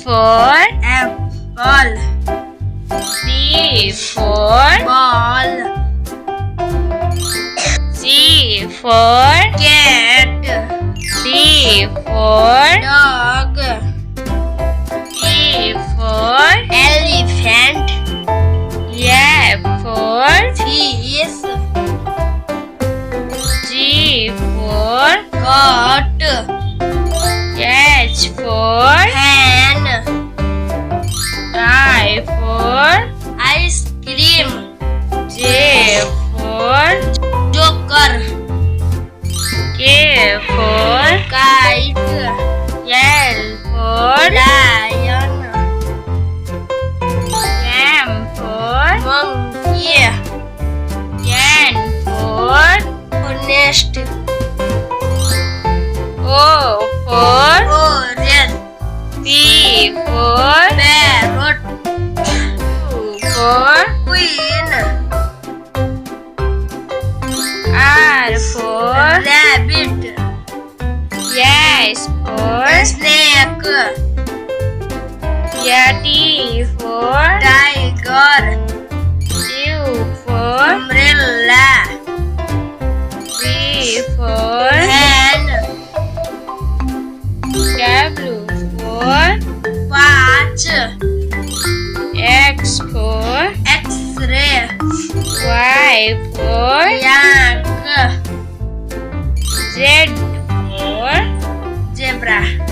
for apple. B for Ball. C for Cat. D for Dog. E for Elephant. F for Fish. G for Goat. H for Hen. I for Ice cream. J for Joker. K for Kite. L for Lion. M for Monkey. N for Honest. O for Orange. P for Parrot. Q for Queen. R for Rabbit. S for Snake. T for Tiger. U for Umbrella. V for Hen. W for Watch. X for X-ray. Y for Yak. Z for Zebra.